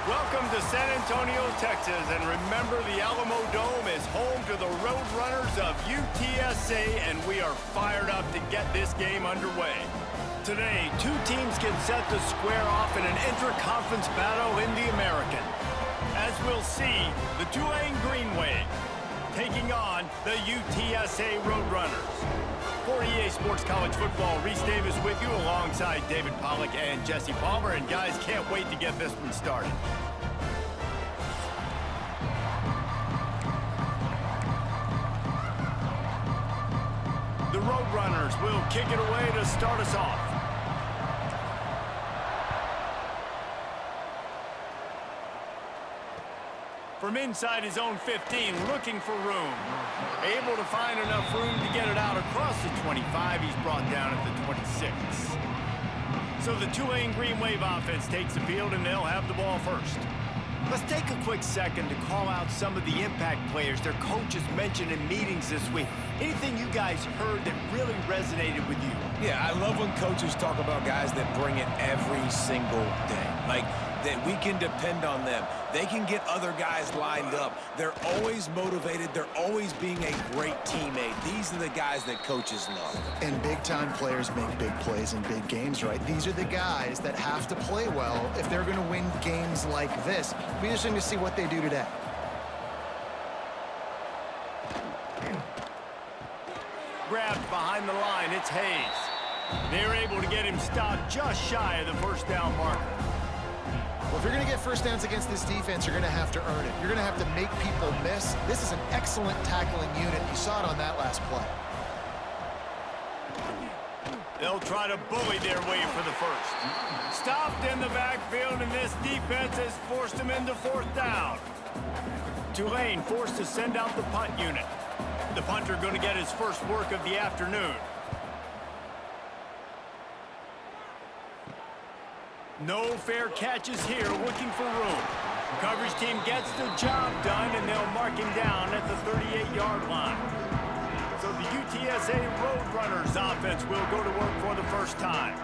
Welcome to San Antonio, Texas, and remember the Alamo Dome is home to the Roadrunners of UTSA, and we are fired up to get this game underway. Today, two teams get set to square off in an intra-conference battle in the American. As we'll see, the Tulane Green Wave taking on the UTSA Roadrunners. For EA Sports College Football, Reese Davis with you alongside David Pollack and Jesse Palmer. And guys, can't wait to get this one started. The Roadrunners will kick it away to start us off. From inside his own 15, looking for room. Able to find enough room to get it out across the 25. He's brought down at the 26. So the Tulane Green Wave offense takes the field, and they'll have the ball first. Let's take a quick second to call out some of the impact players their coaches mentioned in meetings this week. Anything you guys heard that really resonated with you? Yeah, I love when coaches talk about guys that bring it every single day. Like, that we can depend on them. They can get other guys lined up. They're always motivated. They're always being a great teammate. These are the guys that coaches love. And big-time players make big plays in big games, right? These are the guys that have to play well if they're going to win games like this. It'll be interesting to see what they do today. Grabbed behind the line, it's Hayes. They're able to get him stopped just shy of the first down marker. Well, if you're going to get first downs against this defense, you're going to have to earn it. You're going to have to make people miss. This is an excellent tackling unit. You saw it on that last play. They'll try to bully their way for the first. Stopped in the backfield, and this defense has forced him into fourth down. Tulane forced to send out the punt unit. The punter going to get his first work of the afternoon. No fair catches here, looking for room. Coverage team gets the job done, and they'll mark him down at the 38-yard line. So the UTSA Roadrunners offense will go to work for the first time.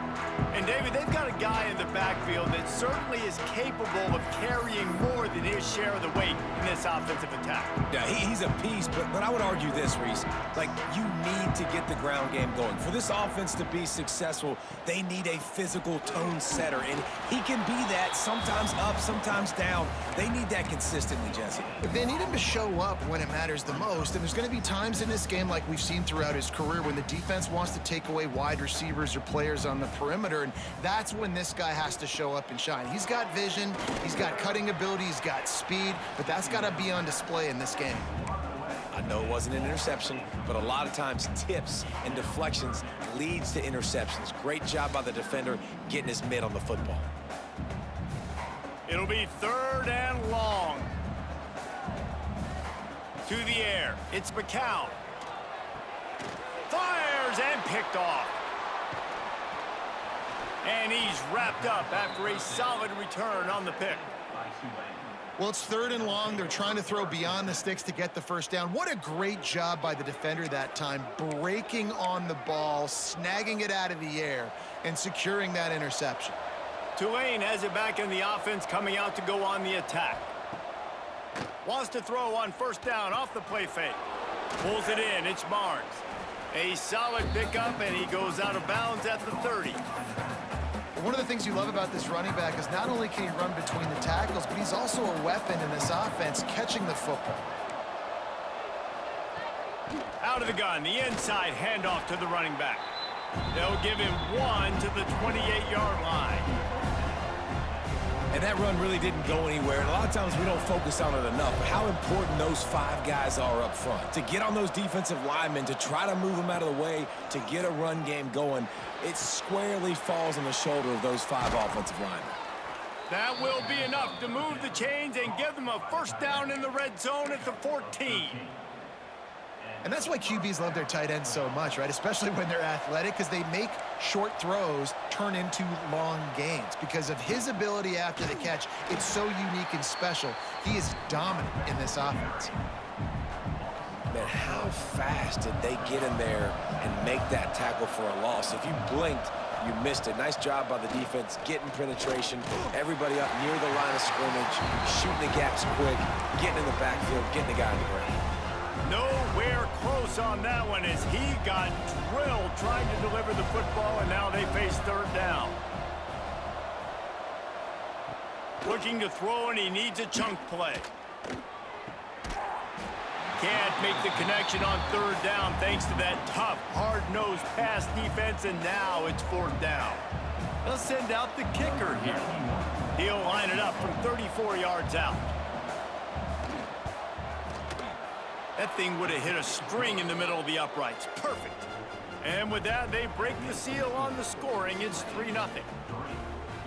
And David, they've got a guy in the backfield that certainly is capable of carrying more than his share of the weight in this offensive attack. Yeah, he's a piece, but I would argue this, Reese. Like, you need to get the ground game going. For this offense to be successful, they need a physical tone setter, and he can be that, sometimes up, sometimes down. They need that consistently, Jesse. They need him to show up when it matters the most, and there's going to be times in this game like we've seen throughout his career when the defense wants to take away wide receivers or players on the perimeter, and that's when this guy has to show up and shine. He's got vision, he's got cutting ability, he's got speed, but that's got to be on display in this game. I know it wasn't an interception, but a lot of times tips and deflections leads to interceptions. Great job by the defender getting his mitt on the football. It'll be third and long. To the air, it's McCown. Fires and picked off. And he's wrapped up after a solid return on the pick. Well, it's third and long. They're trying to throw beyond the sticks to get the first down. What a great job by the defender that time, breaking on the ball, snagging it out of the air, and securing that interception. Tulane has it back in the offense, coming out to go on the attack. Wants to throw on first down off the play fake. Pulls it in, it's Barnes. A solid pickup, and he goes out of bounds at the 30. One of the things you love about this running back is not only can he run between the tackles, but he's also a weapon in this offense, catching the football. Out of the gun, the inside handoff to the running back. They'll give him one to the 28-yard line. And that run really didn't go anywhere. And a lot of times we don't focus on it enough. But how important those five guys are up front. To get on those defensive linemen, to try to move them out of the way, to get a run game going, it squarely falls on the shoulder of those five offensive linemen. That will be enough to move the chains and give them a first down in the red zone at the 14. And that's why QBs love their tight ends so much, right? Especially when they're athletic, because they make short throws turn into long gains. Because of his ability after the catch, it's so unique and special. He is dominant in this offense. Man, how fast did they get in there and make that tackle for a loss? If you blinked, You missed it. Nice job by the defense, getting penetration, everybody up near the line of scrimmage, shooting the gaps quick, getting in the backfield, getting the guy on the ground. Nowhere close on that one as he got drilled trying to deliver the football, and now they face third down. Looking to throw, and he needs a chunk play. Can't make the connection on third down thanks to that tough, hard-nosed pass defense, and now it's fourth down. They'll send out the kicker here. He'll line it up from 34 yards out. That thing would have hit a string in the middle of the uprights. Perfect. And with that, they break the seal on the scoring. It's 3-0.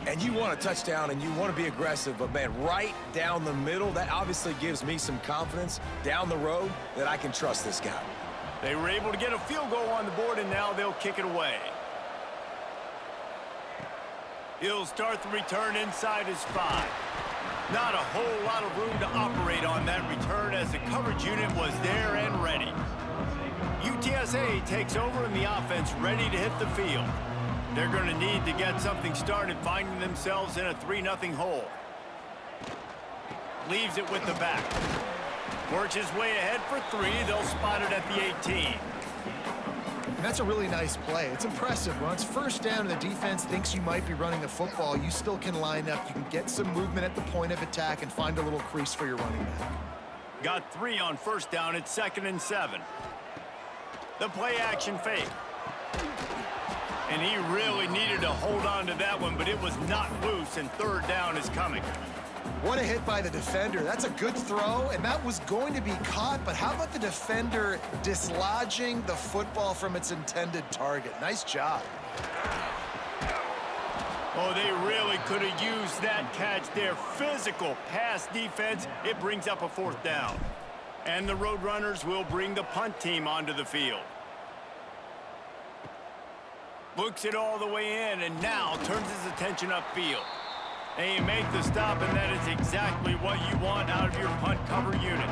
And you want a touchdown and you want to be aggressive, but man, right down the middle, that obviously gives me some confidence down the road that I can trust this guy. They were able to get a field goal on the board, and now they'll kick it away. He'll start the return inside his 5. Not a whole lot of room to operate on that return as the coverage unit was there and ready. UTSA takes over in the offense, ready to hit the field. They're going to need to get something started, finding themselves in a 3-0 hole. Leaves it with the back. Works his way ahead for 3. They'll spot it at the 18. And that's a really nice play. It's impressive. When it's first down and the defense thinks you might be running the football, you still can line up. You can get some movement at the point of attack and find a little crease for your running back. Got 3 on first down. It's 2nd and 7. The play action fake. And he really needed to hold on to that one, but it was not loose, and third down is coming. What a hit by the defender. That's a good throw, and that was going to be caught, but how about the defender dislodging the football from its intended target? Nice job. Oh, they really could have used that catch there. Physical pass defense. It brings up a 4th down. And the Roadrunners will bring the punt team onto the field. Looks it all the way in, and now turns his attention upfield. They make the stop, and that is exactly what you want out of your punt cover unit.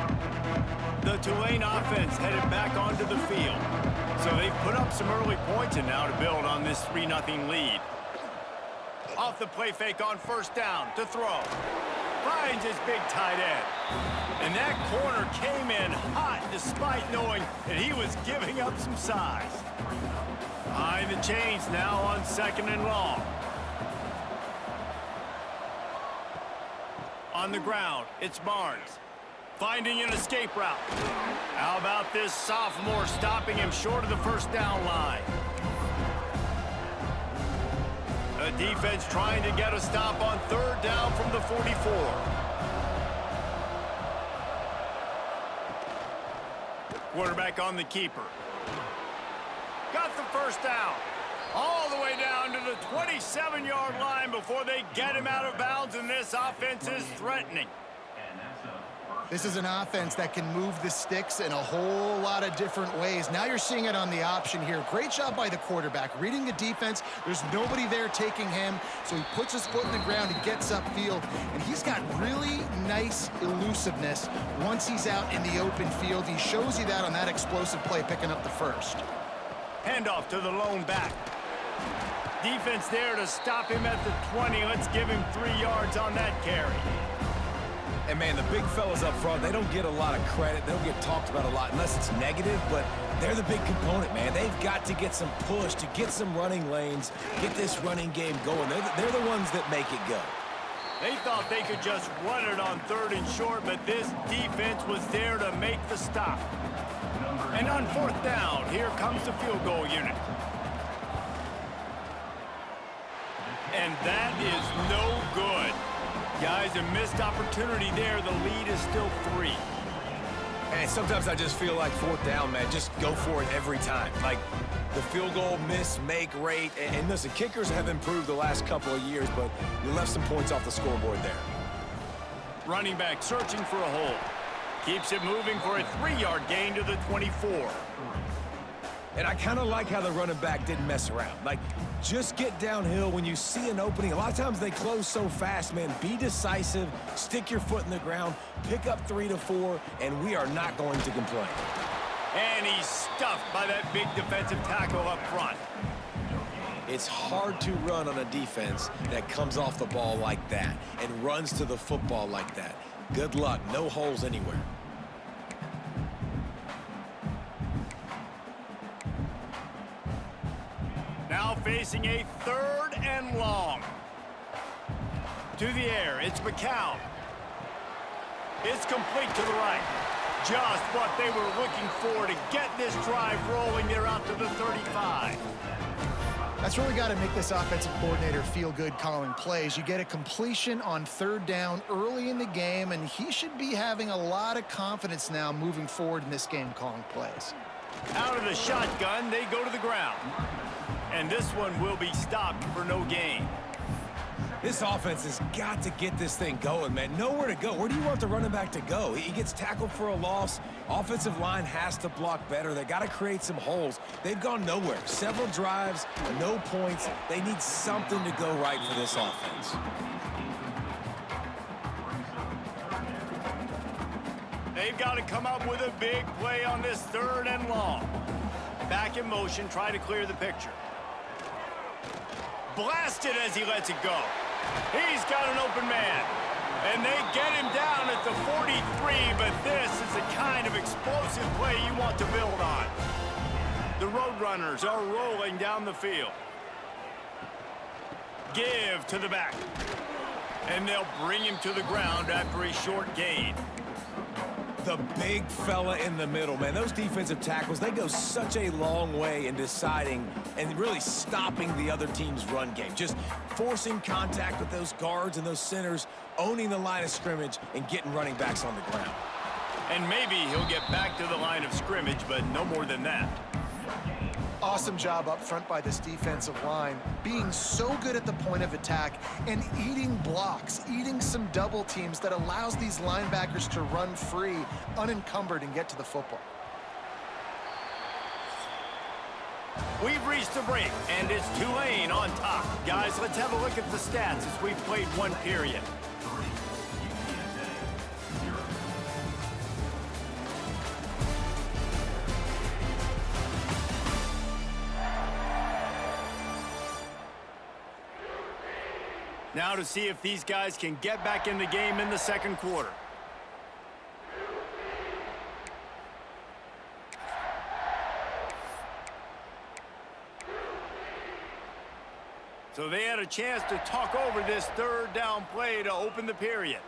The Tulane offense headed back onto the field. So they've put up some early points, and now to build on this 3-0 lead. Off the play fake on first down to throw. Finds his big tight end. And that corner came in hot despite knowing that he was giving up some size. Behind the chains now on 2nd and long. On the ground, it's Barnes. Finding an escape route. How about this sophomore stopping him short of the first down line? The defense trying to get a stop on third down from the 44. Quarterback on the keeper. Got the first down. All the way down to the 27-yard line before they get him out of bounds, and this offense is threatening. This is an offense that can move the sticks in a whole lot of different ways. Now you're seeing it on the option here. Great job by the quarterback. Reading the defense, there's nobody there taking him, so he puts his foot in the ground, he gets upfield, and he's got really nice elusiveness once he's out in the open field. He shows you that on that explosive play, picking up the first. Handoff to the lone back. Defense there to stop him at the 20. Let's give him 3 yards on that carry. And man, the big fellas up front, they don't get a lot of credit. They don't get talked about a lot unless it's negative, but they're the big component, man. They've got to get some push, to get some running lanes, get this running game going. They're the ones that make it go. They thought they could just run it on 3rd and short, but this defense was there to make the stop. And on 4th down, here comes the field goal unit. And that is no good. Guys, a missed opportunity there. The lead is still 3. And sometimes I just feel like 4th down, man, just go for it every time. Like the field goal miss-make rate. And listen, kickers have improved the last couple of years, but you left some points off the scoreboard there. Running back searching for a hole. Keeps it moving for a 3-yard gain to the 24. And I kind of like how the running back didn't mess around. Like, just get downhill when you see an opening. A lot of times they close so fast, man. Be decisive, stick your foot in the ground, pick up 3 to 4, and we are not going to complain. And he's stuffed by that big defensive tackle up front. It's hard to run on a defense that comes off the ball like that and runs to the football like that. Good luck. No holes anywhere. Now facing a 3rd and long. To the air, it's McCown. It's complete to the right. Just what they were looking for to get this drive rolling there out to the 35. That's really got to make this offensive coordinator feel good calling plays. You get a completion on 3rd down early in the game, and he should be having a lot of confidence now moving forward in this game calling plays. Out of the shotgun, they go to the ground. And this one will be stopped for no gain. This offense has got to get this thing going, man. Nowhere to go. Where do you want the running back to go? He gets tackled for a loss. Offensive line has to block better. They got to create some holes. They've gone nowhere. Several drives, no points. They need something to go right for this offense. They've got to come up with a big play on this 3rd and long. Back in motion, try to clear the picture. Blasted as he lets it go. He's got an open man. And they get him down at the 43, but this is the kind of explosive play you want to build on. The Roadrunners are rolling down the field. Give to the back. And they'll bring him to the ground after a short gain. The big fella in the middle, man. Those defensive tackles, they go such a long way in deciding and really stopping the other team's run game. Just forcing contact with those guards and those centers, owning the line of scrimmage, and getting running backs on the ground. And maybe he'll get back to the line of scrimmage, but no more than that. Awesome job up front by this defensive line, being so good at the point of attack and eating blocks, eating some double teams that allows these linebackers to run free, unencumbered, and get to the football. We've reached the break, and it's Tulane on top. Guys, let's have a look at the stats as we've played one period. Now to see if these guys can get back in the game in the 2nd quarter. So they had a chance to talk over this 3rd down play to open the period.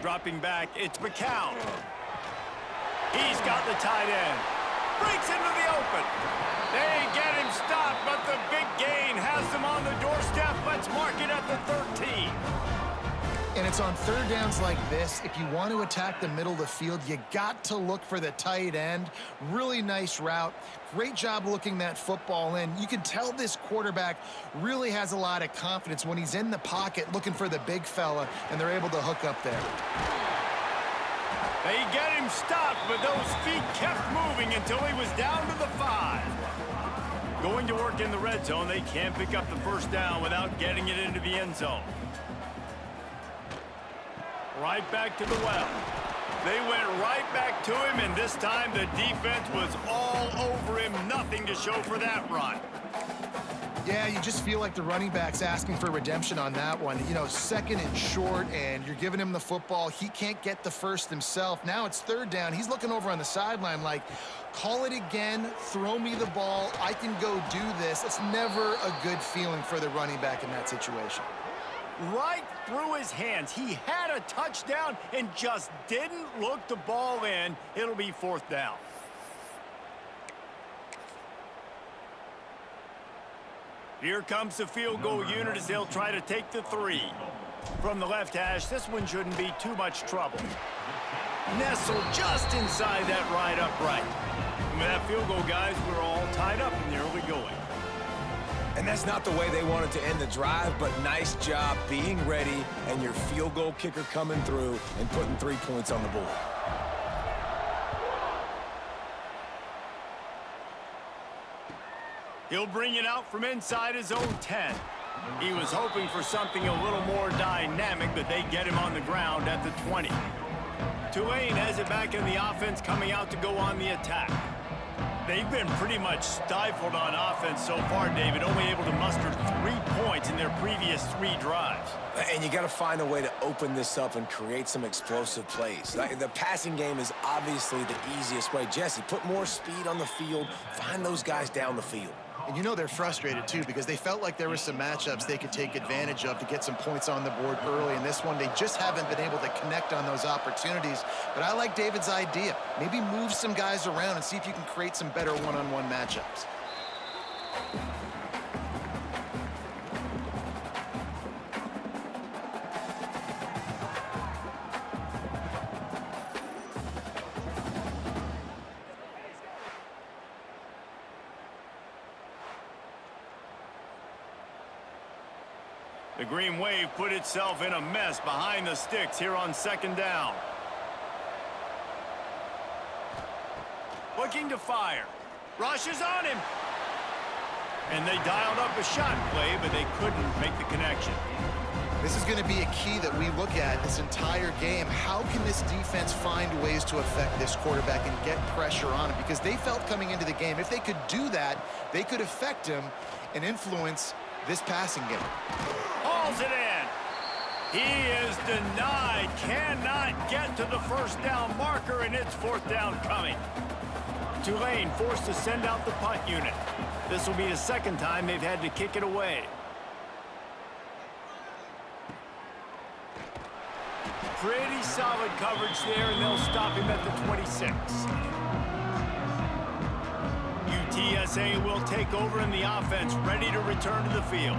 Dropping back, it's McCown. He's got the tight end. Breaks into the open. They get him stopped, but the big gain has them on the doorstep. Let's mark it at the 13. And it's on 3rd downs like this. If you want to attack the middle of the field, you got to look for the tight end. Really nice route. Great job looking that football in. You can tell this quarterback really has a lot of confidence when he's in the pocket looking for the big fella, and they're able to hook up there. They get him stopped, but those feet kept moving until he was down to the 5. Going to work in the red zone, they can't pick up the 1st down without getting it into the end zone. Right back to the well. They went right back to him, and this time the defense was all over him. Nothing to show for that run. Yeah, you just feel like the running back's asking for redemption on that one. You know, 2nd and short, and you're giving him the football. He can't get the 1st himself. Now it's 3rd down. He's looking over on the sideline like, call it again, throw me the ball, I can go do this. It's never a good feeling for the running back in that situation. Right through his hands. He had a touchdown and just didn't look the ball in. It'll be 4th down. Here comes the field goal unit as they'll try to take the 3. From the left hash, this one shouldn't be too much trouble. Nestled just inside that right upright. And with that field goal, guys, we're all tied up in the early going. And that's not the way they wanted to end the drive, but nice job being ready and your field goal kicker coming through and putting 3 points on the board. He'll bring it out from inside his own 10. He was hoping for something a little more dynamic, but they get him on the ground at the 20. Tulane has it back in the offense, coming out to go on the attack. They've been pretty much stifled on offense so far, David, only able to muster 3 points in their previous 3 drives. And you got to find a way to open this up and create some explosive plays. The passing game is obviously the easiest way. Jesse, put more speed on the field, find those guys down the field. And you know they're frustrated, too, because they felt like there were some matchups they could take advantage of to get some points on the board early. In this one, they just haven't been able to connect on those opportunities. But I like David's idea. Maybe move some guys around and see if you can create some better one-on-one matchups. The Green Wave put itself in a mess behind the sticks here on 2nd down. Looking to fire. Rushes on him. And they dialed up a shot play, but they couldn't make the connection. This is going to be a key that we look at this entire game. How can this defense find ways to affect this quarterback and get pressure on him? Because they felt coming into the game, if they could do that, they could affect him and influence this passing game. Hauls it in. He is denied. Cannot get to the 1st down marker, and it's 4th down coming. Tulane forced to send out the punt unit. This will be the 2nd time they've had to kick it away. Pretty solid coverage there, and they'll stop him at the 26. UTSA will take over in the offense, ready to return to the field.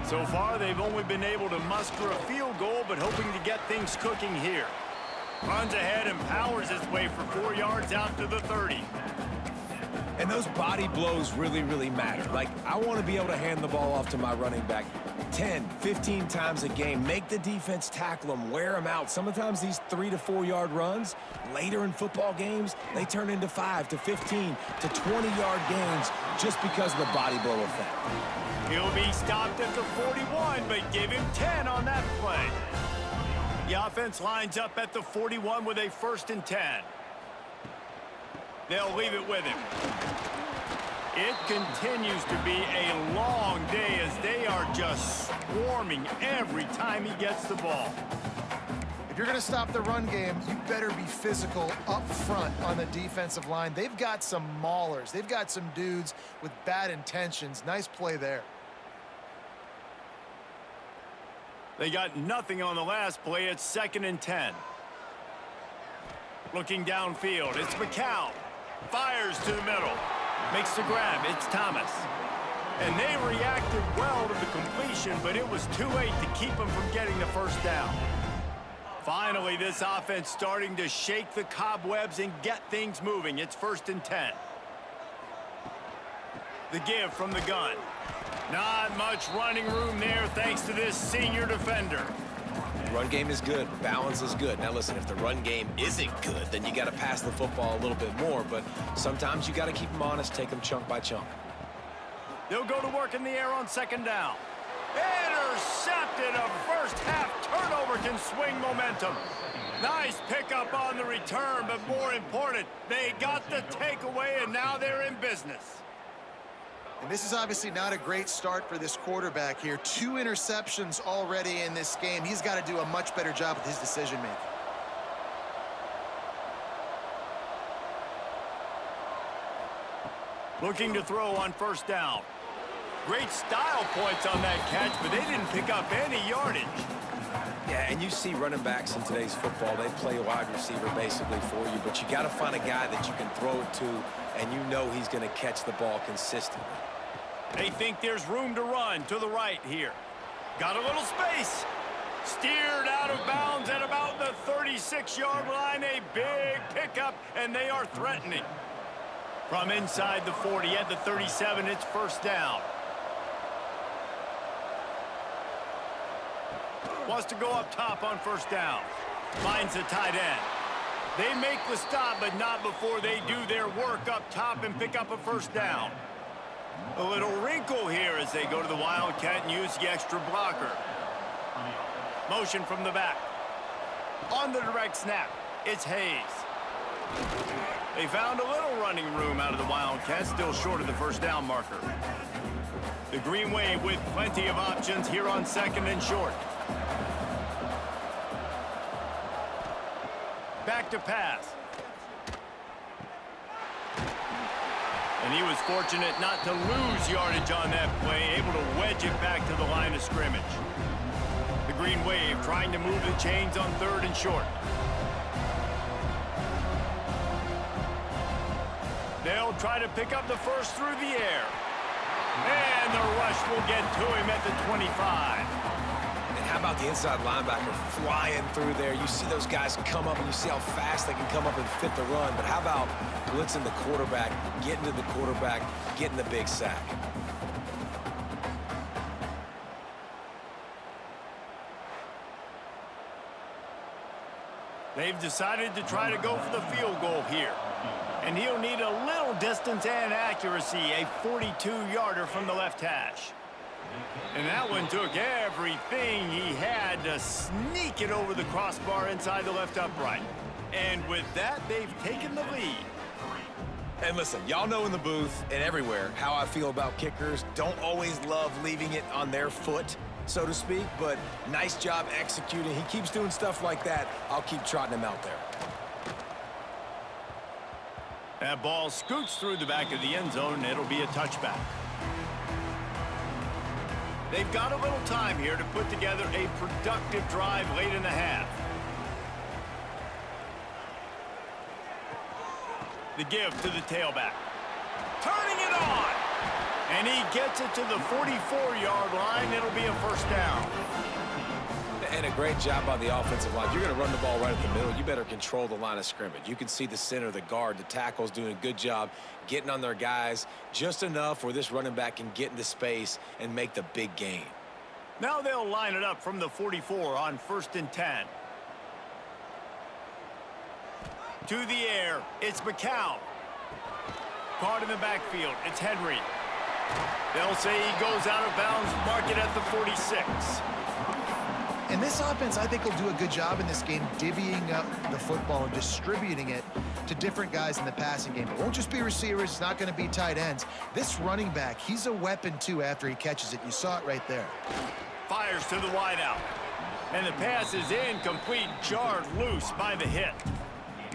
So far, they've only been able to muster a field goal, but hoping to get things cooking here. Runs ahead and powers his way for 4 yards out to the 30. And those body blows really, really matter. Like, I want to be able to hand the ball off to my running back 10, 15 times a game. Make the defense tackle them, wear them out. Sometimes these 3 to 4 yard runs, later in football games, they turn into 5 to 15 to 20 yard gains just because of the body blow effect. He'll be stopped at the 41, but give him 10 on that play. The offense lines up at the 41 with a 1st and 10. They'll leave it with him. It continues to be a long day as they are just swarming every time he gets the ball. If you're going to stop the run game, you better be physical up front on the defensive line. They've got some maulers. They've got some dudes with bad intentions. Nice play there. They got nothing on the last play. It's 2nd and 10. Looking downfield, it's McCown. Fires to the middle. Makes the grab. It's Thomas. And they reacted well to the completion, but it was too late to keep them from getting the 1st down. Finally, this offense starting to shake the cobwebs and get things moving. It's 1st and 10. The give from the gun. Not much running room there thanks to this senior defender. Run game is good. Balance is good. Now, listen, if the run game isn't good, then you got to pass the football a little bit more. But sometimes you got to keep them honest, take them chunk by chunk. They'll go to work in the air on 2nd down. Intercepted. A 1st half turnover can swing momentum. Nice pickup on the return, but more important, they got the takeaway, and now they're in business. And this is obviously not a great start for this quarterback here. 2 interceptions already in this game. He's got to do a much better job with his decision-making. Looking to throw on 1st down. Great style points on that catch, but they didn't pick up any yardage. Yeah, and you see running backs in today's football, they play wide receiver basically for you, but you got to find a guy that you can throw it to, and you know he's going to catch the ball consistently. They think there's room to run to the right here. Got a little space. Steered out of bounds at about the 36-yard line. A big pickup, and they are threatening. From inside the 40 at the 37, it's 1st down. Wants to go up top on 1st down. Finds the tight end. They make the stop, but not before they do their work up top and pick up a 1st down. A little wrinkle here as they go to the Wildcat and use the extra blocker. Motion from the back. On the direct snap, it's Hayes. They found a little running room out of the Wildcats, still short of the first down marker. The Green Wave with plenty of options here on 2nd and short. Back to pass. And he was fortunate not to lose yardage on that play, able to wedge it back to the line of scrimmage. The Green Wave trying to move the chains on 3rd and short. They'll try to pick up the first through the air. And the rush will get to him at the 25. And how about the inside linebacker flying through there? You see those guys come up, and you see how fast they can come up and fit the run. But how about blitzing the quarterback, getting to the quarterback, getting the big sack? They've decided to try to go for the field goal here. And he'll need a little distance and accuracy, a 42-yarder from the left hash. And that one took everything he had to sneak it over the crossbar inside the left upright. And with that, they've taken the lead. And listen, y'all know in the booth and everywhere how I feel about kickers. Don't always love leaving it on their foot, so to speak, but nice job executing. He keeps doing stuff like that. I'll keep trotting him out there. That ball scoots through the back of the end zone, and it'll be a touchback. They've got a little time here to put together a productive drive late in the half. The give to the tailback. Turning it on! And he gets it to the 44-yard line. It'll be a first down. And a great job by the offensive line. You're going to run the ball right at the middle. You better control the line of scrimmage. You can see the center, the guard, the tackles doing a good job getting on their guys just enough where this running back can get into space and make the big gain. Now they'll line it up from the 44 on 1st and 10. To the air, it's McCown. Caught in the backfield, it's Henry. They'll say he goes out of bounds, mark it at the 46. And this offense, I think, will do a good job in this game divvying up the football and distributing it to different guys in the passing game. It won't just be receivers. It's not going to be tight ends. This running back, he's a weapon, too, after he catches it. You saw it right there. Fires to the wideout. And the pass is incomplete, jarred loose by the hit.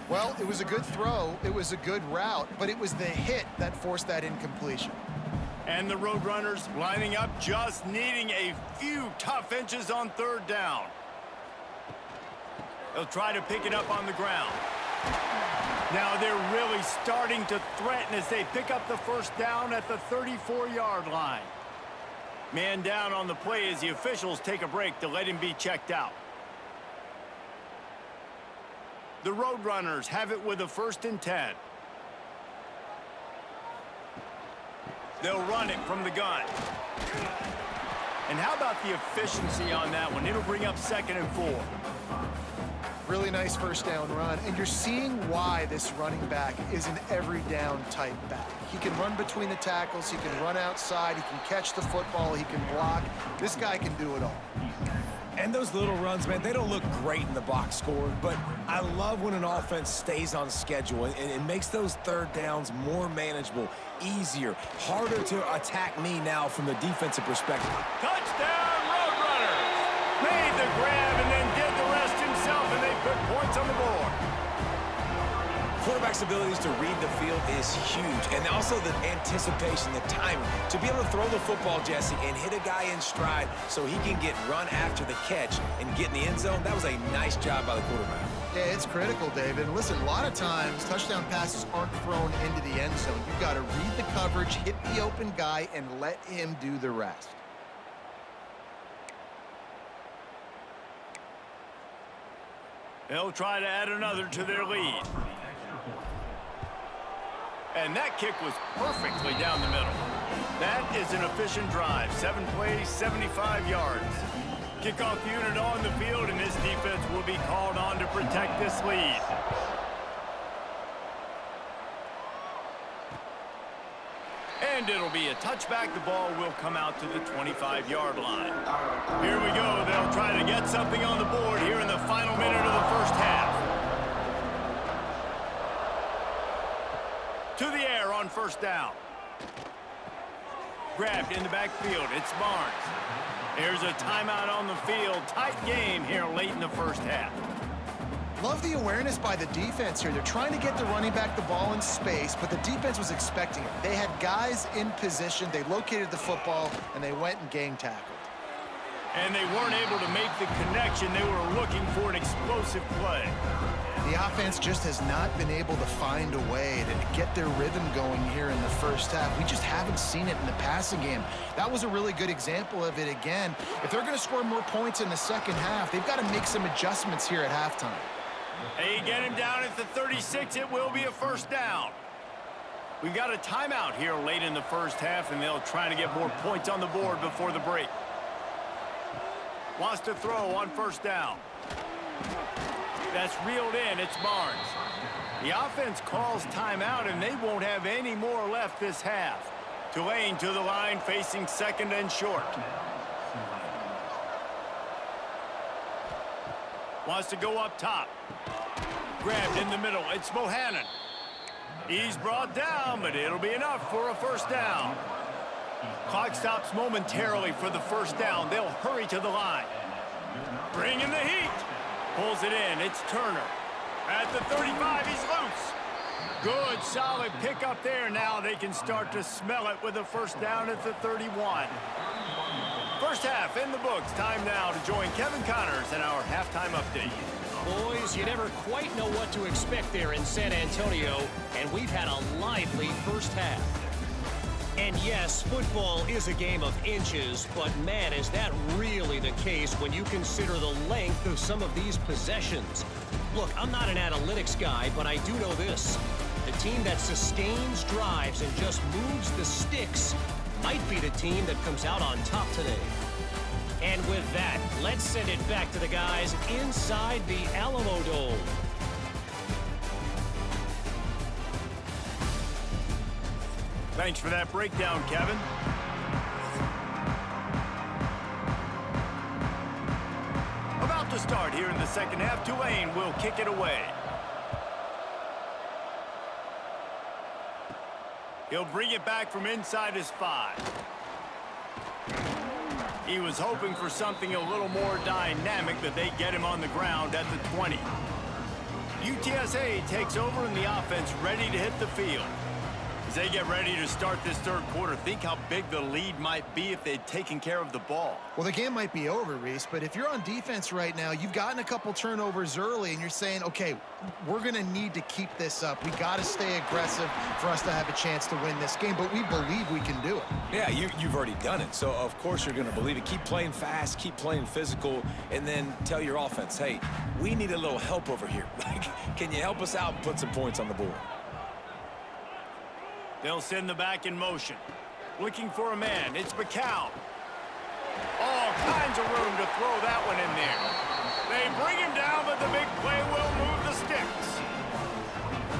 Well, it was a good throw. It was a good route, but it was the hit that forced that incompletion. And the Roadrunners lining up, just needing a few tough inches on 3rd down. They'll try to pick it up on the ground. Now they're really starting to threaten as they pick up the first down at the 34-yard line. Man down on the play as the officials take a break to let him be checked out. The Roadrunners have it with a 1st and 10. They'll run it from the gun. And how about the efficiency on that one? It'll bring up 2nd and 4. Really nice first down run. And you're seeing why this running back is an every down type back. He can run between the tackles. He can run outside. He can catch the football. He can block. This guy can do it all. And those little runs, man, they don't look great in the box score, but I love when an offense stays on schedule and it makes those 3rd downs more manageable, easier, harder to attack me now from the defensive perspective. Touchdown, Roadrunners! Made the grab and then did the rest himself, and they put points on the board. Quarterback's abilities to read the field is huge, and also the anticipation, the timing. To be able to throw the football, Jesse, and hit a guy in stride so he can get run after the catch and get in the end zone, that was a nice job by the quarterback. Yeah, it's critical, David. And listen, a lot of times, touchdown passes aren't thrown into the end zone. You've got to read the coverage, hit the open guy, and let him do the rest. They'll try to add another to their lead. And that kick was perfectly down the middle. That is an efficient drive. 7 plays, 75 yards. Kickoff unit on the field, and this defense will be called on to protect this lead. And it'll be a touchback. The ball will come out to the 25-yard line. Here we go. They'll try to get something on the board here in the final minute of the first half. To the air on first down. Grabbed in the backfield. It's Barnes. There's a timeout on the field. Tight game here late in the first half. Love the awareness by the defense here. They're trying to get the running back the ball in space, but the defense was expecting it. They had guys in position. They located the football, and they went and gang tackled. And they weren't able to make the connection. They were looking for an explosive play. The offense just has not been able to find a way to get their rhythm going here in the first half. We just haven't seen it in the passing game. That was a really good example of it again. If they're going to score more points in the second half, they've got to make some adjustments here at halftime. They get him down at the 36. It will be a first down. We've got a timeout here late in the first half, and they'll try to get more points on the board before the break. Wants to throw on first down. That's reeled in. It's Barnes. The offense calls timeout, and they won't have any more left this half. Tulane to the line, facing second and short. Wants to go up top. Grabbed in the middle. It's Bohannon. He's brought down, but it'll be enough for a first down. Clock stops momentarily for the first down. They'll hurry to the line. Bring in the heat. Pulls it in. It's Turner. At the 35, he's loose. Good, solid pickup there. Now they can start to smell it with a first down at the 31. First half in the books. Time now to join Kevin Connors in our halftime update. Boys, you never quite know what to expect there in San Antonio, and we've had a lively first half. And yes, football is a game of inches, but man, is that really the case when you consider the length of some of these possessions. Look, I'm not an analytics guy, but I do know this. The team that sustains drives and just moves the sticks might be the team that comes out on top today. And with that, let's send it back to the guys inside the Alamo Dome. Thanks for that breakdown, Kevin. About to start here in the second half. Tulane will kick it away. He'll bring it back from inside his 5. He was hoping for something a little more dynamic, but they get him on the ground at the 20. UTSA takes over in the offense, ready to hit the field. As they get ready to start this third quarter, think how big the lead might be if they'd taken care of the ball. Well, the game might be over, Reese, but if you're on defense right now, you've gotten a couple turnovers early, and you're saying, okay, we're going to need to keep this up. We got to stay aggressive for us to have a chance to win this game, but we believe we can do it. Yeah, you've already done it, so of course you're going to believe it. Keep playing fast, keep playing physical, and then tell your offense, hey, we need a little help over here. Like, can you help us out and put some points on the board? They'll send the back in motion. Looking for a man. It's McCown. All kinds of room to throw that one in there. They bring him down, but the big play will move the sticks.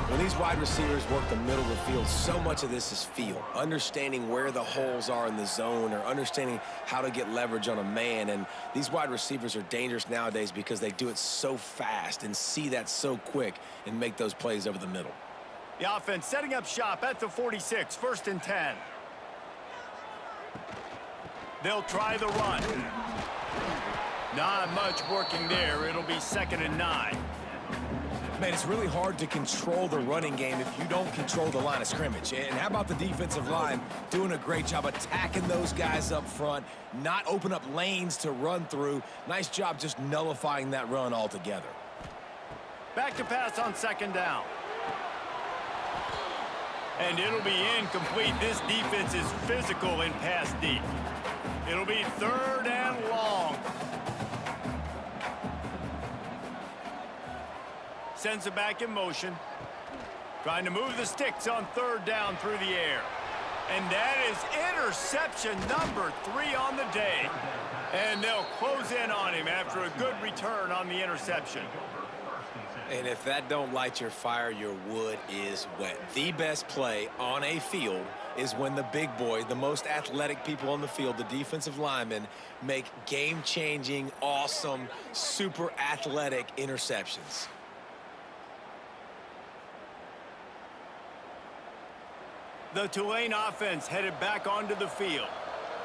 When these wide receivers work the middle of the field, so much of this is feel. Understanding where the holes are in the zone or understanding how to get leverage on a man. And these wide receivers are dangerous nowadays because they do it so fast and see that so quick and make those plays over the middle. The offense setting up shop at the 46, 1st and 10. They'll try the run. Not much working there. It'll be 2nd and 9. Man, it's really hard to control the running game if you don't control the line of scrimmage. And how about the defensive line doing a great job attacking those guys up front, not open up lanes to run through. Nice job just nullifying that run altogether. Back to pass on 2nd down. And it'll be incomplete. This defense is physical in pass deep. It'll be 3rd and long. Sends it back in motion. Trying to move the sticks on 3rd down through the air. And that is interception number 3 on the day. And they'll close in on him after a good return on the interception. And if that don't light your fire, your wood is wet. The best play on a field is when the big boy, the most athletic people on the field, the defensive linemen, make game-changing, awesome, super athletic interceptions. The Tulane offense headed back onto the field.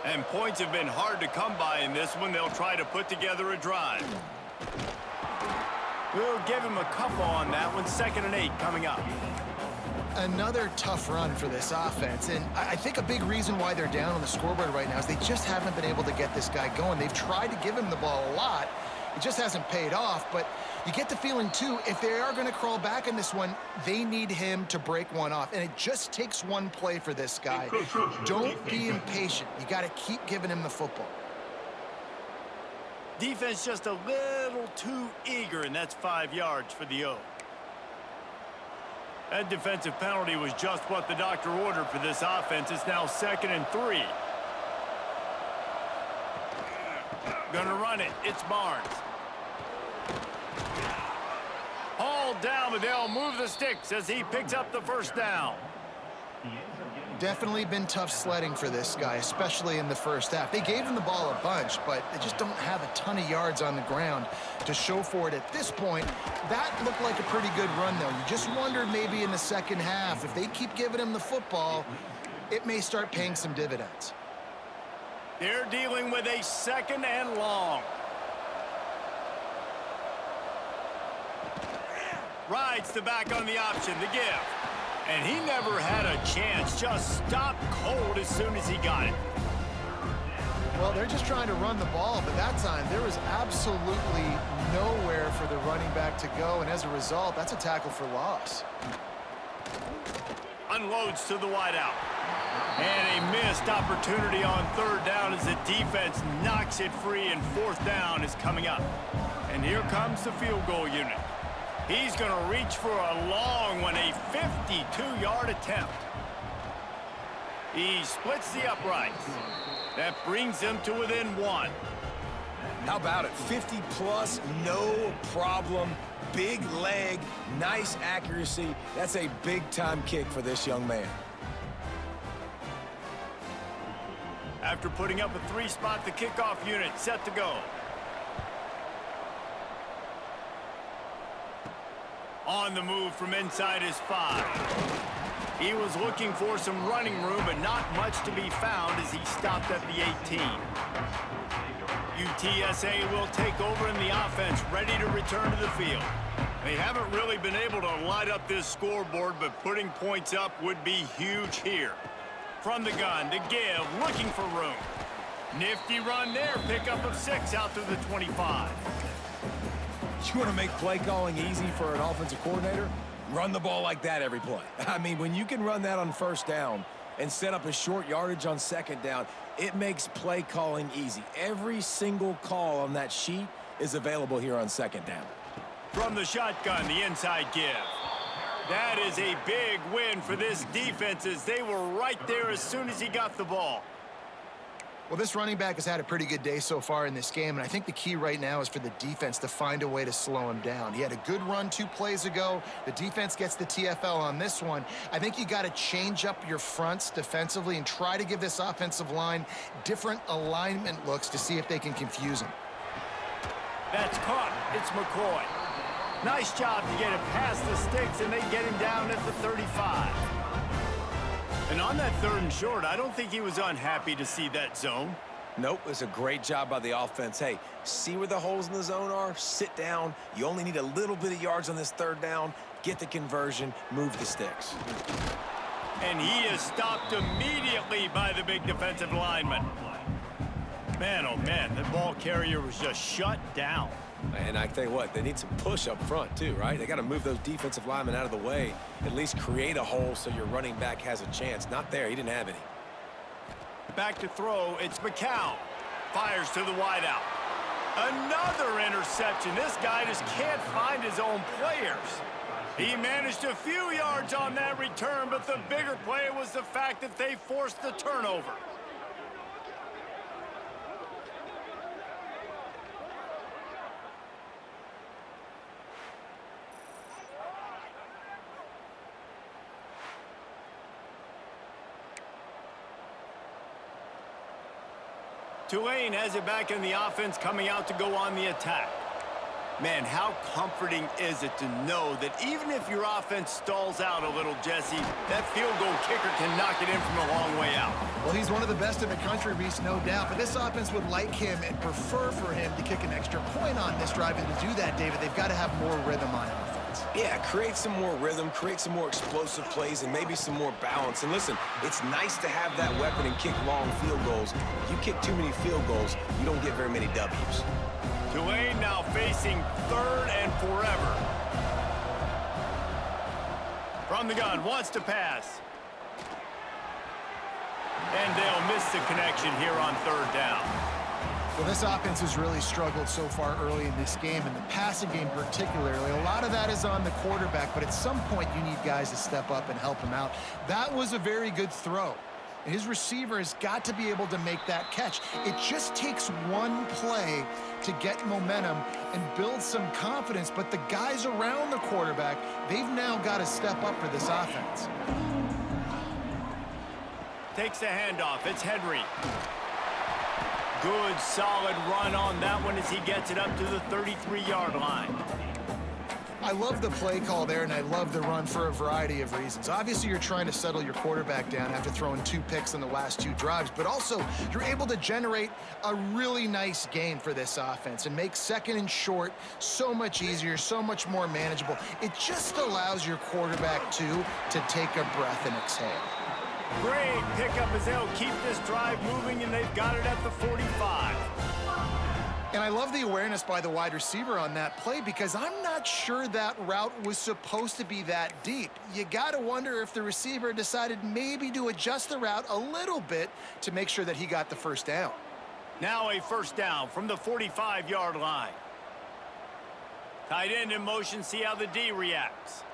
And points have been hard to come by in this one. They'll try to put together a drive. We'll give him a couple on that one. 2nd and 8 coming up. Another tough run for this offense, and I think a big reason why they're down on the scoreboard right now is they just haven't been able to get this guy going. They've tried to give him the ball a lot. It just hasn't paid off, but you get the feeling, too, if they are going to crawl back in this one, they need him to break one off, and it just takes one play for this guy. Don't be impatient. You got to keep giving him the football. Defense just a little too eager, and that's 5 yards for the O. That defensive penalty was just what the doctor ordered for this offense. It's now 2nd and 3. Gonna run it. It's Barnes. Hauled down, but they'll move the sticks as he picks up the first down. Definitely been tough sledding for this guy, especially in the first half. They gave him the ball a bunch, but they just don't have a ton of yards on the ground to show for it at this point. That looked like a pretty good run, though. You just wondered maybe in the second half, if they keep giving him the football, it may start paying some dividends. They're dealing with a 2nd and long. Rides the back on the option, the give. And he never had a chance, just stopped cold as soon as he got it. Well, they're just trying to run the ball, but that time there was absolutely nowhere for the running back to go, and as a result, that's a tackle for loss. Unloads to the wideout. And a missed opportunity on 3rd down as the defense knocks it free, and 4th down is coming up. And here comes the field goal unit. He's going to reach for a long one, a 52-yard attempt. He splits the uprights. That brings him to within 1. How about it? 50-plus, no problem. Big leg, nice accuracy. That's a big-time kick for this young man. After putting up a 3-spot, the kickoff unit set to go. On the move from inside his 5. He was looking for some running room, but not much to be found as he stopped at the 18. UTSA will take over in the offense, ready to return to the field. They haven't really been able to light up this scoreboard, but putting points up would be huge here. From the gun, to give, looking for room. Nifty run there, pickup of 6 out to the 25. You want to make play calling easy for an offensive coordinator? Run the ball like that every play. I mean, when you can run that on 1st down and set up a short yardage on 2nd down, it makes play calling easy. Every single call on that sheet is available here on 2nd down. From the shotgun, the inside give. That is a big win for this defense as they were right there as soon as he got the ball. Well, this running back has had a pretty good day so far in this game, and I think the key right now is for the defense to find a way to slow him down. He had a good run 2 plays ago. The defense gets the TFL on this one. I think you got to change up your fronts defensively and try to give this offensive line different alignment looks to see if they can confuse him. That's caught. It's McCoy. Nice job to get it past the sticks, and they get him down at the 35. And on that 3rd and short, I don't think he was unhappy to see that zone. Nope, it's a great job by the offense. Hey, see where the holes in the zone are? Sit down. You only need a little bit of yards on this 3rd down. Get the conversion, move the sticks. And he is stopped immediately by the big defensive lineman. Man, oh man, the ball carrier was just shut down. And I tell you what, they need some push up front too, right? They got to move those defensive linemen out of the way, at least create a hole so your running back has a chance. Not there, he didn't have any. Back to throw, it's McCown. Fires to the wideout. Another interception. This guy just can't find his own players. He managed a few yards on that return, but the bigger play was the fact that they forced the turnover. Tulane has it back in the offense, coming out to go on the attack. Man, how comforting is it to know that even if your offense stalls out a little, Jesse, that field goal kicker can knock it in from a long way out. Well, he's one of the best in the country, Reese, no doubt. But this offense would like him and prefer for him to kick an extra point on this drive. And to do that, David, they've got to have more rhythm on offense. Yeah, create some more rhythm, create some more explosive plays, and maybe some more balance. And listen, it's nice to have that weapon and kick long field goals. If you kick too many field goals, you don't get very many W's. Tulane now facing 3rd and forever. From the gun, wants to pass. And they'll miss the connection here on 3rd down. Well, this offense has really struggled so far early in this game, and the passing game particularly. A lot of that is on the quarterback, but at some point you need guys to step up and help him out. That was a very good throw. And his receiver has got to be able to make that catch. It just takes one play to get momentum and build some confidence, but the guys around the quarterback, they've now got to step up for this offense. Takes the handoff. It's Henry. Good, solid run on that one as he gets it up to the 33-yard line. I love the play call there, and I love the run for a variety of reasons. Obviously, you're trying to settle your quarterback down after throwing 2 picks in the last 2 drives, but also you're able to generate a really nice gain for this offense and make 2nd and short so much easier, so much more manageable. It just allows your quarterback, too, to take a breath and exhale. Great pickup as they'll keep this drive moving, and they've got it at the 45. And I love the awareness by the wide receiver on that play because I'm not sure that route was supposed to be that deep. You got to wonder if the receiver decided maybe to adjust the route a little bit to make sure that he got the 1st down. Now a 1st down from the 45-yard line. Tight end in motion, see how the D reacts.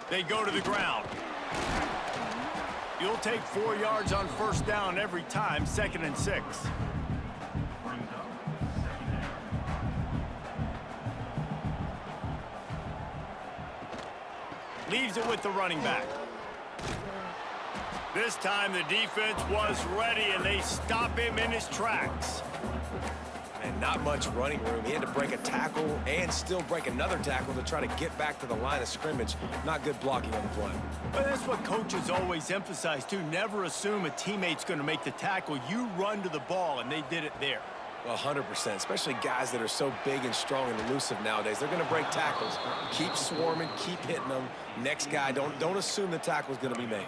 They go to the ground. You'll take 4 yards on 1st down every time, 2nd and 6. Leaves it with the running back. This time the defense was ready, and they stop him in his tracks. And not much running room. He had to break a tackle and still break another tackle to try to get back to the line of scrimmage. Not good blocking on the play. But that's what coaches always emphasize, too. Never assume a teammate's going to make the tackle. You run to the ball, and they did it there. 100%, especially guys that are so big and strong and elusive nowadays. They're going to break tackles. Keep swarming, keep hitting them. Next guy, don't assume the tackle's going to be made.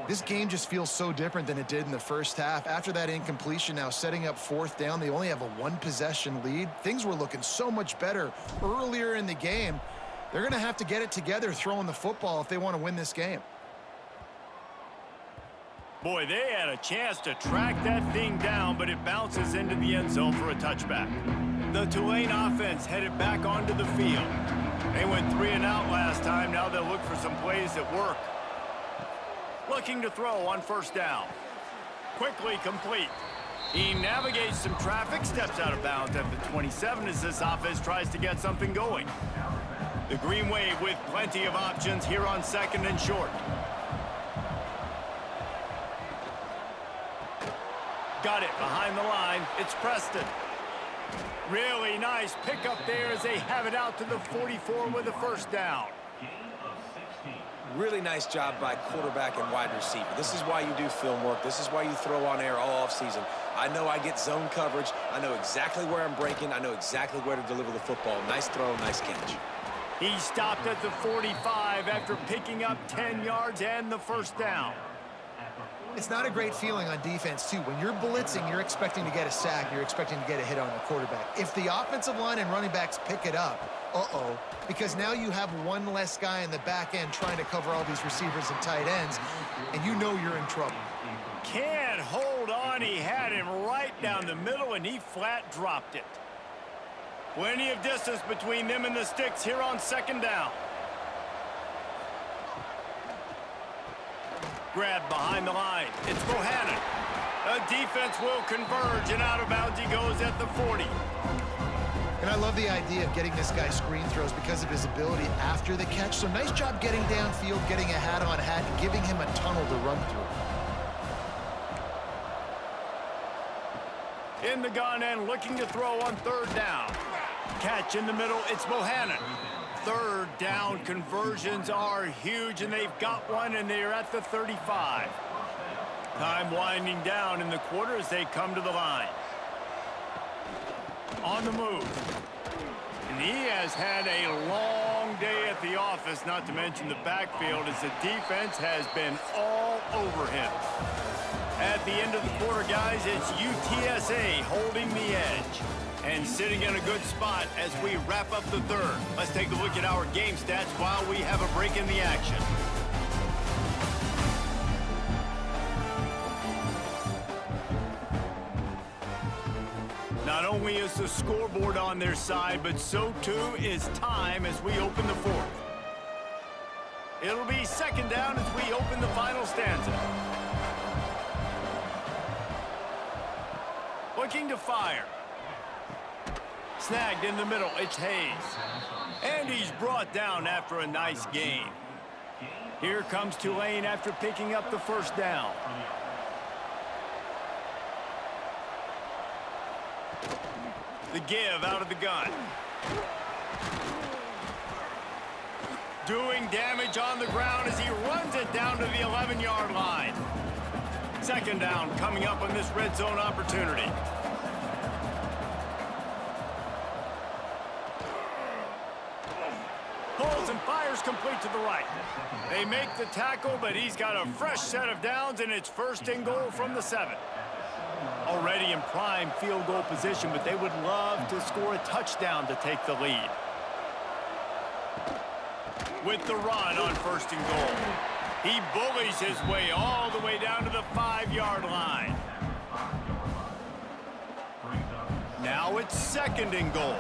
This game just feels so different than it did in the 1st half. After that incompletion, now setting up 4th down, they only have a 1-possession lead. Things were looking so much better earlier in the game. They're going to have to get it together throwing the football if they want to win this game. Boy, they had a chance to track that thing down, but it bounces into the end zone for a touchback. The Tulane offense headed back onto the field. They went 3 and out last time. Now they'll look for some plays that work. Looking to throw on 1st down. Quickly complete. He navigates some traffic, steps out of bounds at the 27 as this offense tries to get something going. The Green Wave with plenty of options here on 2nd and short. Got it behind the line. It's Preston. Really nice pickup there as they have it out to the 44 with a 1st down. Really nice job by quarterback and wide receiver. This is why you do film work. This is why you throw on air all offseason. I know I get zone coverage. I know exactly where I'm breaking. I know exactly where to deliver the football. Nice throw, nice catch. He stopped at the 45 after picking up 10 yards and the 1st down. It's not a great feeling on defense, too. When you're blitzing, you're expecting to get a sack. You're expecting to get a hit on the quarterback. If the offensive line and running backs pick it up, because now you have one less guy in the back end trying to cover all these receivers and tight ends, and you know you're in trouble. Can't hold on. He had him right down the middle, and he flat dropped it. Plenty of distance between them and the sticks here on 2nd down. Grab behind the line. It's Bohannon. The defense will converge, and out of bounds he goes at the 40. And I love the idea of getting this guy screen throws because of his ability after the catch. So nice job getting downfield, getting a hat-on-hat, and giving him a tunnel to run through. In the gun and looking to throw on third down. Catch in the middle, it's Bohannon. Third down conversions are huge, and they've got one, and they're at the 35. Time winding down in the quarter as they come to the line. On the move. And he has had a long day at the office, not to mention the backfield, as the defense has been all over him. At the end of the quarter, guys, it's UTSA holding the edge and sitting in a good spot as we wrap up the third. Let's take a look at our game stats while we have a break in the action. Not only is the scoreboard on their side, but so too is time as we open the fourth. It'll be second down as we open the final stanza. Looking to fire. Snagged in the middle, it's Hayes. And he's brought down after a nice gain. Here comes Tulane after picking up the first down. The give out of the gun. Doing damage on the ground as he runs it down to the 11-yard line. Second down coming up on this red zone opportunity. Pulls and fires complete to the right. They make the tackle, but he's got a fresh set of downs, and it's first and goal from the 7. Already in prime field goal position, but they would love to score a touchdown to take the lead. With the run on first and goal. He bullies his way all the way down to the 5-yard line. Now it's second and goal.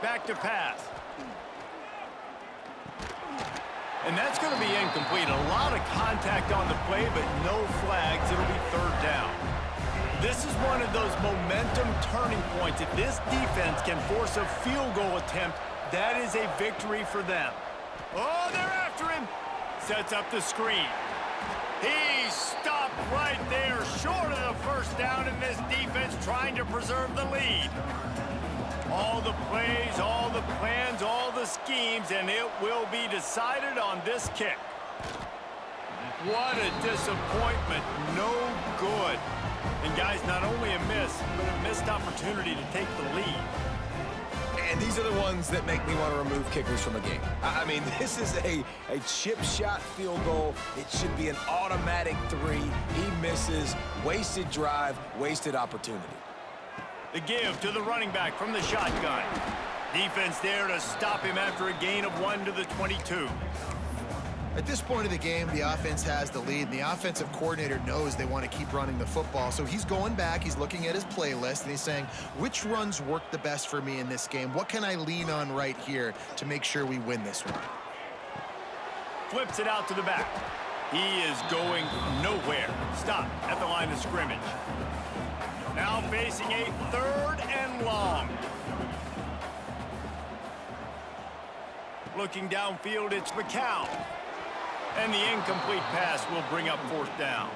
Back to pass. And that's going to be incomplete. A lot of contact on the play, but no flags. It'll be third down. This is one of those momentum turning points. If this defense can force a field goal attempt, that is a victory for them. Oh, they're after him. Sets up the screen. He stopped right there, short of the first down, in this defense trying to preserve the lead. All the plays, all the plans, all the schemes, and it will be decided on this kick. What a disappointment. No good. And guys, not only a miss, but a missed opportunity to take the lead. And these are the ones that make me want to remove kickers from a game. I mean, this is a chip shot field goal. It should be an automatic 3. He misses. Wasted drive, wasted opportunity. The give to the running back from the shotgun. Defense there to stop him after a gain of 1 to the 22. At this point of the game, the offense has the lead, and the offensive coordinator knows they want to keep running the football. So he's going back, he's looking at his playlist, and he's saying, which runs work the best for me in this game? What can I lean on right here to make sure we win this one? Flips it out to the back. He is going nowhere. Stop at the line of scrimmage. Now facing a third and long. Looking downfield, it's McCown. And the incomplete pass will bring up fourth down.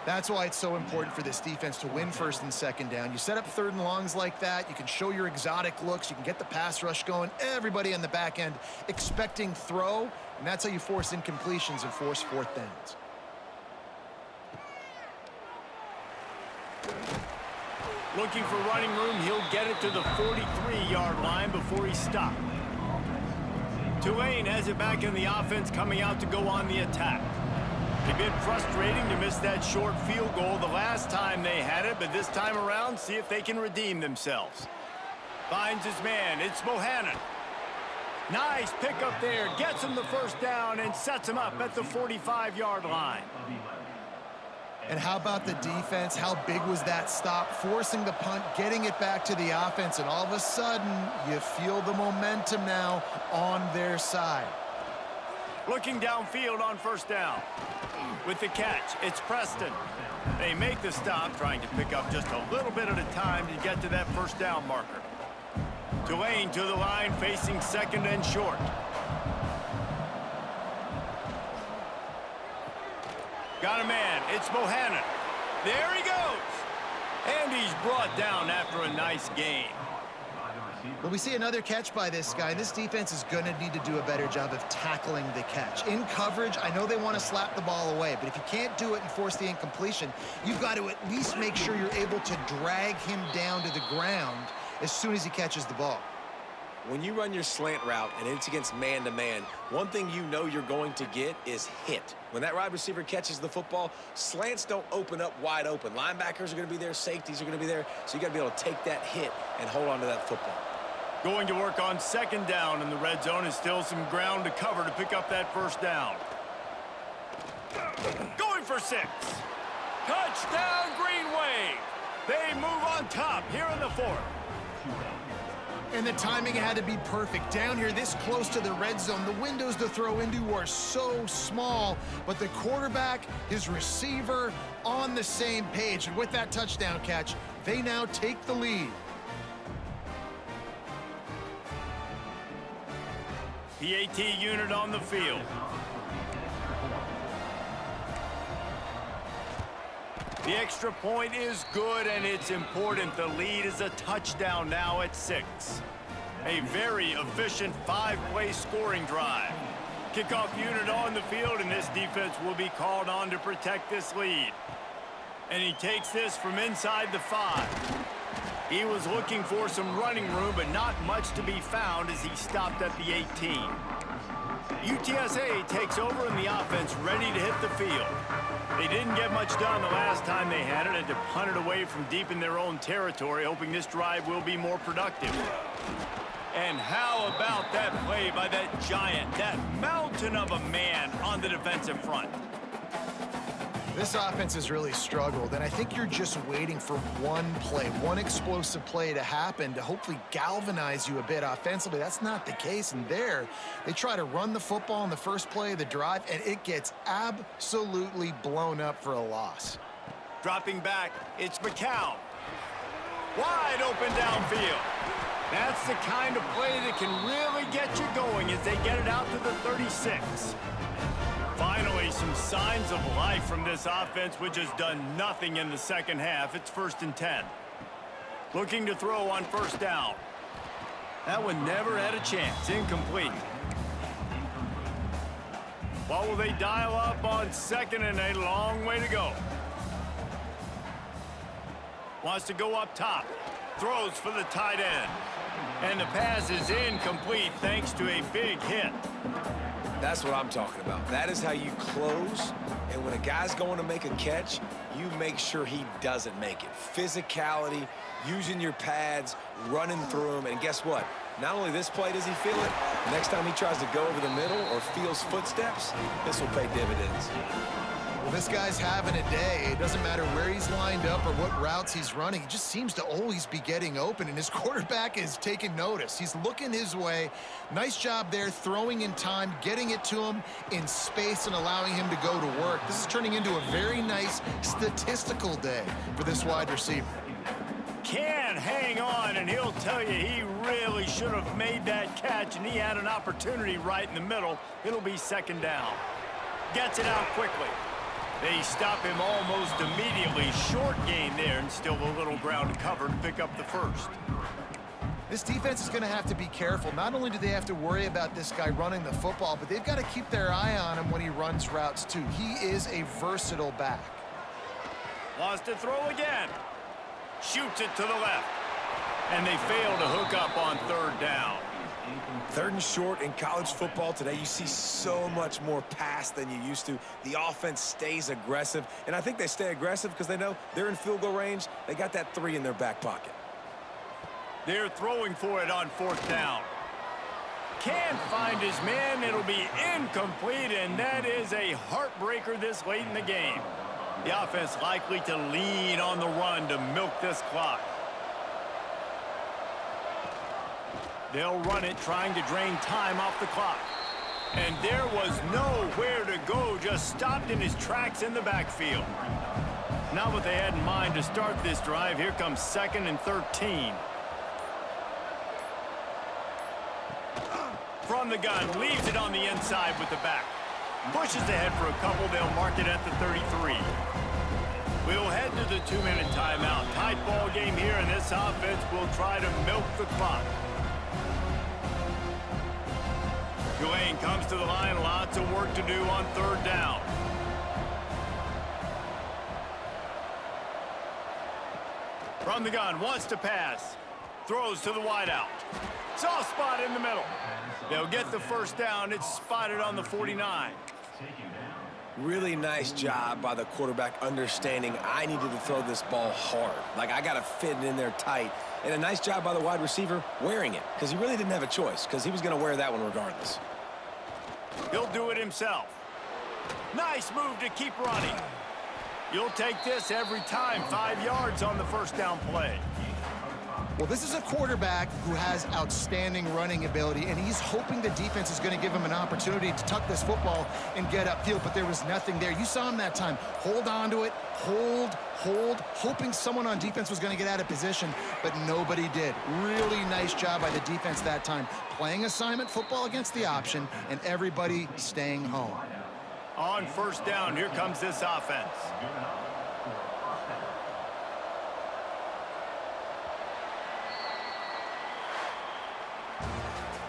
That's why it's so important for this defense to win first and second down. You set up third and longs like that, you can show your exotic looks, you can get the pass rush going, everybody on the back end expecting throw, and that's how you force incompletions and force fourth downs. Looking for running room, he'll get it to the 43-yard line before he's stopped. Tulane has it back in the offense, coming out to go on the attack. A bit frustrating to miss that short field goal the last time they had it, but this time around, see if they can redeem themselves. Finds his man, it's Bohannon. Nice pickup there, gets him the first down and sets him up at the 45-yard line. And how about the defense? How big was that stop? Forcing the punt, getting it back to the offense, and all of a sudden, you feel the momentum now on their side. Looking downfield on first down. With the catch, it's Preston. They make the stop, trying to pick up just a little bit at a time to get to that first down marker. Tulane to the line, facing second and short. Got a man. It's Bohannon. There he goes. And he's brought down after a nice gain. Well, we see another catch by this guy. This defense is going to need to do a better job of tackling the catch. In coverage, I know they want to slap the ball away, but if you can't do it and force the incompletion, you've got to at least make sure you're able to drag him down to the ground as soon as he catches the ball. When you run your slant route and it's against man-to-man, one thing you know you're going to get is hit. When that wide receiver catches the football, slants don't open up wide open. Linebackers are going to be there, safeties are going to be there, so you got to be able to take that hit and hold on to that football. Going to work on second down in the red zone is still some ground to cover to pick up that first down. Going for 6. Touchdown, Green Wave. They move on top here in the 4th. And the timing had to be perfect. Down here, this close to the red zone, the windows to throw into are so small, but the quarterback, his receiver, on the same page. And with that touchdown catch, they now take the lead. PAT unit on the field. The extra point is good, and it's important. The lead is a touchdown now at 6. A very efficient 5-play scoring drive. Kickoff unit on the field, and this defense will be called on to protect this lead. And he takes this from inside the 5. He was looking for some running room, but not much to be found as he stopped at the 18. UTSA takes over in the offense, ready to hit the field. They didn't get much done the last time they had it, and to punt it away from deep in their own territory, hoping this drive will be more productive. And how about that play by that giant, that mountain of a man on the defensive front? This offense has really struggled, and I think you're just waiting for one play, one explosive play to happen to hopefully galvanize you a bit offensively. That's not the case, and there, they try to run the football in the first play of the drive, and it gets absolutely blown up for a loss. Dropping back, it's McCown. Wide open downfield. That's the kind of play that can really get you going as they get it out to the 36. Finally, some signs of life from this offense, which has done nothing in the second half. It's 1st and 10. Looking to throw on first down. That one never had a chance. Incomplete. What will they dial up on 2nd and a long way to go? Wants to go up top. Throws for the tight end. And the pass is incomplete thanks to a big hit. That's what I'm talking about. That is how you close. And when a guy's going to make a catch, you make sure he doesn't make it. Physicality, using your pads, running through him. And guess what? Not only this play does he feel it, next time he tries to go over the middle or feels footsteps, this will pay dividends. Well, this guy's having a day. It doesn't matter where he's lined up or what routes he's running. He just seems to always be getting open, and his quarterback is taking notice. He's looking his way. Nice job there, throwing in time, getting it to him in space and allowing him to go to work. This is turning into a very nice statistical day for this wide receiver. Can hang on, and he'll tell you he really should have made that catch, and he had an opportunity right in the middle. It'll be 2nd down. Gets it out quickly. They stop him almost immediately. Short gain there, and still a little ground to cover to pick up the 1st. This defense is going to have to be careful. Not only do they have to worry about this guy running the football, but they've got to keep their eye on him when he runs routes too. He is a versatile back. Wants to throw again. Shoots it to the left. And they fail to hook up on 3rd down. 3rd and short in college football today. You see so much more pass than you used to. The offense stays aggressive, and I think they stay aggressive because they know they're in field goal range. They got that 3 in their back pocket. They're throwing for it on 4th down. Can't find his man. It'll be incomplete, and that is a heartbreaker this late in the game. The offense likely to lean on the run to milk this clock. They'll run it, trying to drain time off the clock. And there was nowhere to go, just stopped in his tracks in the backfield. Not what they had in mind to start this drive. Here comes 2nd and 13. From the gun, leaves it on the inside with the back. Pushes ahead for a couple. They'll mark it at the 33. We'll head to the 2-minute timeout. Tight ball game here, and this offense will try to milk the clock. Tulane comes to the line. Lots of work to do on 3rd down. From the gun, wants to pass. Throws to the wideout. Soft spot in the middle. They'll get the 1st down. It's spotted on the 49. Really nice job by the quarterback understanding I needed to throw this ball hard. Like, I got to fit it in there tight. And a nice job by the wide receiver wearing it, because he really didn't have a choice, because he was going to wear that one regardless. He'll do it himself. Nice move to keep running. You'll take this every time. 5 yards on the 1st down play. Well, this is a quarterback who has outstanding running ability, and he's hoping the defense is going to give him an opportunity to tuck this football and get upfield, but there was nothing there. You saw him that time. Hold on to it, hold, hoping someone on defense was going to get out of position, but nobody did. Really nice job by the defense that time. Playing assignment football against the option, and everybody staying home. On 1st down, here comes this offense.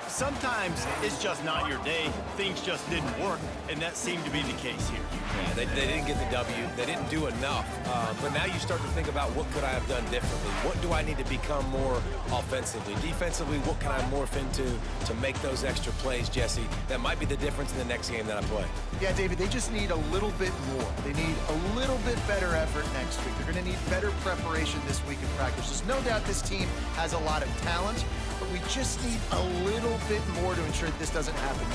Sometimes it's just not your day. Things just didn't work, and that seemed to be the case here. Yeah, they didn't get the W. They didn't do enough. But now you start to think about, what could I have done differently? What do I need to become more offensively? Defensively, what can I morph into to make those extra plays, Jesse? That might be the difference in the next game that I play. Yeah, David, they just need a little bit more. They need a little bit better effort next week. They're going to need better preparation this week in practice. There's no doubt this team has a lot of talent, but we just need a little bit more to ensure that this doesn't happen.